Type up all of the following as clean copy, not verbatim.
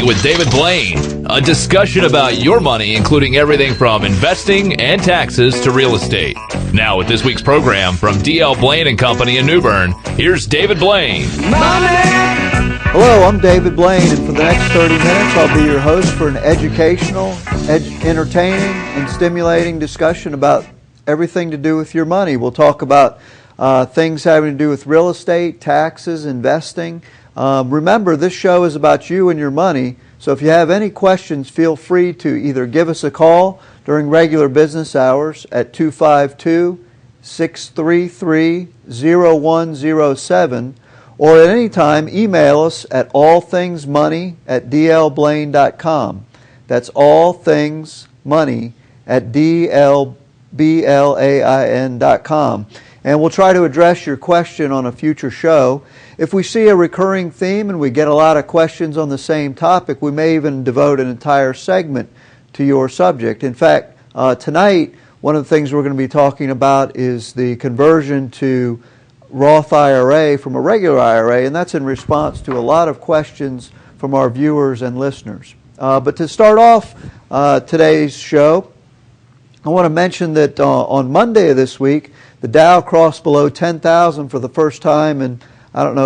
with David Blaine, a discussion about your money, including everything from investing and taxes to real estate. Now, with this week's program from D.L. Blaine and Company in New Bern, here's David Blaine. Hello, I'm David Blaine, and for the next 30 minutes, I'll be your host for an educational, entertaining, and stimulating discussion about everything to do with your money. We'll talk about things having to do with real estate, taxes, investing. Remember, this show is about you and your money, so if you have any questions, feel free to either give us a call during regular business hours at 252-633-0107, or at any time email us at allthingsmoney@dlblaine.com. That's allthingsmoney@dlblain.com. And we'll try to address your question on a future show. If we see a recurring theme and we get a lot of questions on the same topic, we may even devote an entire segment to your subject. In fact, tonight, one of the things we're going to be talking about is the conversion to Roth IRA from a regular IRA, and that's in response to a lot of questions from our viewers and listeners. But to start off today's show, I want to mention that on Monday of this week, the Dow crossed below 10,000 for the first time in,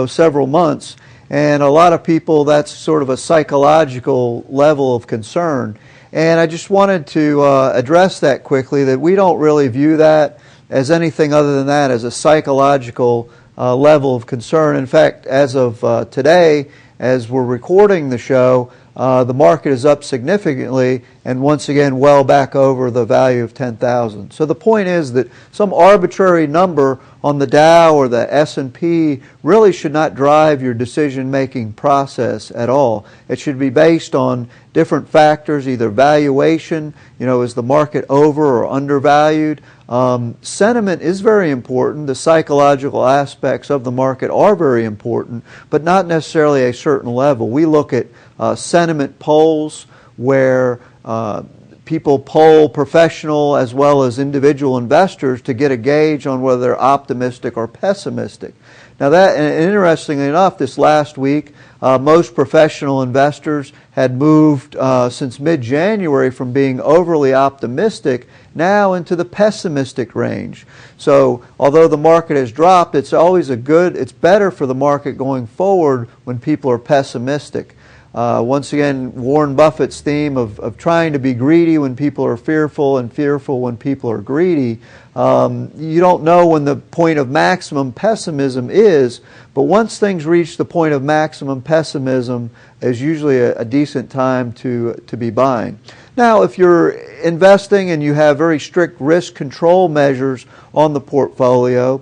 several months. And a lot of people, that's sort of a psychological level of concern. And I just wanted to address that quickly, that we don't really view that as anything other than that, as a psychological level of concern. In fact, as of today, as we're recording the show, the market is up significantly and once again well back over the value of 10,000. So the point is that some arbitrary number on the Dow or the S&P really should not drive your decision-making process at all. It should be based on different factors, either valuation, is the market over or undervalued? Sentiment is very important. The psychological aspects of the market are very important, but not necessarily a certain level. We look at sentiment polls where people poll professional as well as individual investors to get a gauge on whether they're optimistic or pessimistic. Now that, and interestingly enough, this last week, most professional investors had moved since mid-January from being overly optimistic now into the pessimistic range. So although the market has dropped, it's always it's better for the market going forward when people are pessimistic. Once again, Warren Buffett's theme of trying to be greedy when people are fearful and fearful when people are greedy. You don't know when the point of maximum pessimism is, but once things reach the point of maximum pessimism is usually a decent time to be buying. Now, if you're investing and you have very strict risk control measures on the portfolio,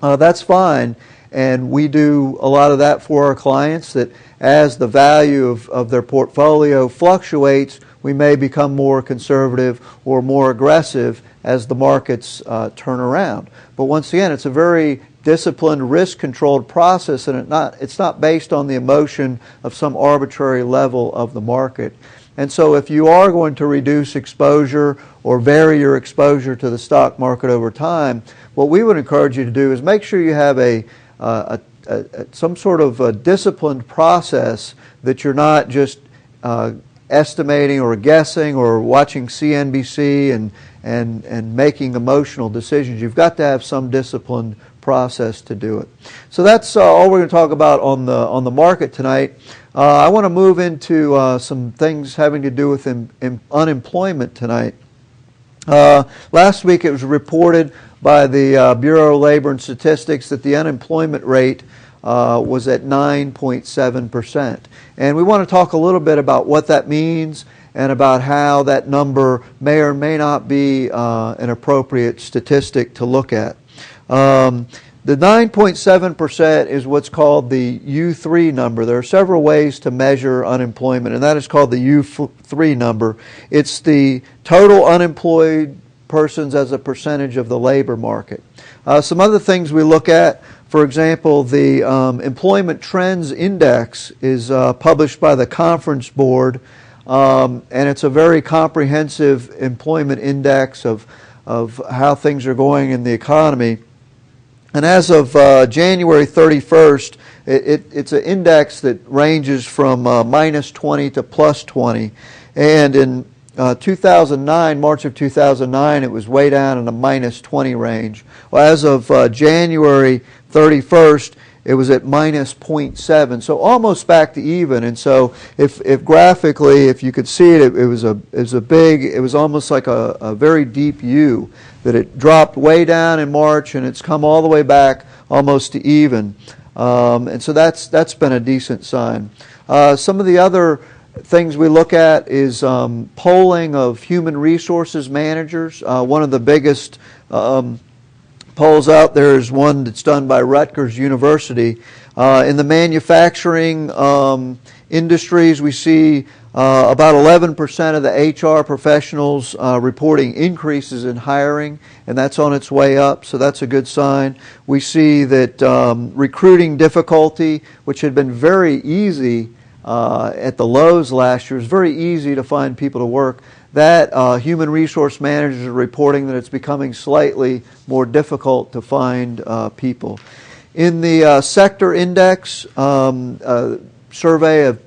that's fine. And we do a lot of that for our clients, that as the value of their portfolio fluctuates, we may become more conservative or more aggressive as the markets turn around. But once again, it's a very disciplined, risk-controlled process, and it's not based on the emotion of some arbitrary level of the market. And so if you are going to reduce exposure or vary your exposure to the stock market over time, what we would encourage you to do is make sure you have some sort of a disciplined process, that you're not just estimating or guessing or watching CNBC and making emotional decisions. You've got to have some disciplined process to do it. So that's all we're going to talk about on the market tonight. I want to move into some things having to do with unemployment tonight. Last week it was reported by the Bureau of Labor and Statistics that the unemployment rate was at 9.7%. And we want to talk a little bit about what that means and about how that number may or may not be an appropriate statistic to look at. The 9.7% is what's called the U3 number. There are several ways to measure unemployment, and that is called the U3 number. It's the total unemployed persons as a percentage of the labor market. Some other things we look at, for example, the Employment Trends Index is published by the Conference Board, and it's a very comprehensive employment index of how things are going in the economy. And as of January 31st, it's an index that ranges from minus 20 to plus 20. And in 2009, March of 2009, it was way down in the minus 20 range. Well, as of January 31st, it was at minus 0.7, so almost back to even. And so, if graphically, if you could see it, it was almost like a very deep U, that it dropped way down in March and it's come all the way back almost to even. And so that's been a decent sign. Some of the other things we look at is polling of human resources managers. One of the biggest polls out there is one that's done by Rutgers University. In the manufacturing industries, we see about 11% of the HR professionals reporting increases in hiring, and that's on its way up, so that's a good sign. We see that recruiting difficulty, which had been very easy at the lows last year, is very easy to find people to work. That human resource managers are reporting that it's becoming slightly more difficult to find people. In the sector index, survey of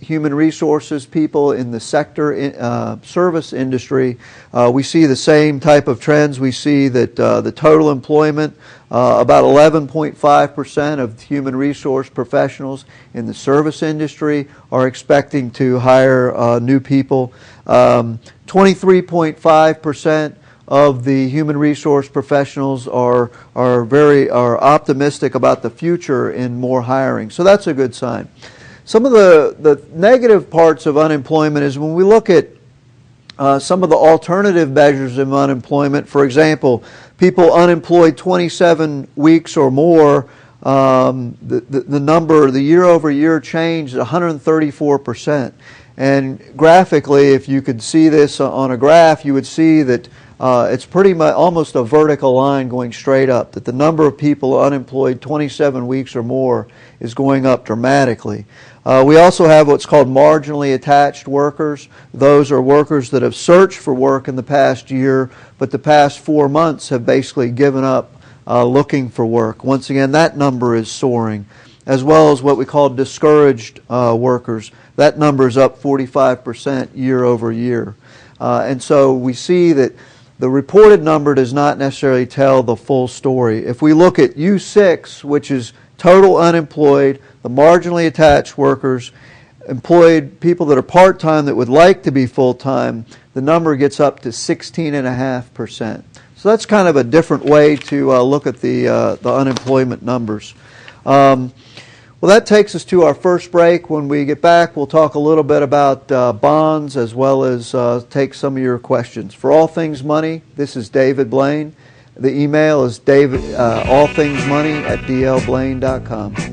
human resources people in the sector service industry, we see the same type of trends. We see that the total employment, about 11.5% of human resource professionals in the service industry are expecting to hire new people. 23.5% of the human resource professionals are optimistic about the future in more hiring. So that's a good sign. Some of the negative parts of unemployment is when we look at some of the alternative measures of unemployment. For example, people unemployed 27 weeks or more, the number, the year-over-year change is 134%. And graphically, if you could see this on a graph, you would see that it's pretty much almost a vertical line going straight up, that the number of people unemployed 27 weeks or more is going up dramatically. We also have what's called marginally attached workers. Those are workers that have searched for work in the past year, but the past 4 months have basically given up looking for work. Once again, that number is soaring, as well as what we call discouraged workers. That number is up 45% year over year. And so we see that the reported number does not necessarily tell the full story. If we look at U6, which is total unemployed, the marginally attached workers, employed people that are part-time that would like to be full-time, the number gets up to 16.5%. So that's kind of a different way to look at the unemployment numbers. Well, that takes us to our first break. When we get back, we'll talk a little bit about bonds as well as take some of your questions. For All Things Money, this is David Blaine. The email is allthingsmoney@dlblaine.com.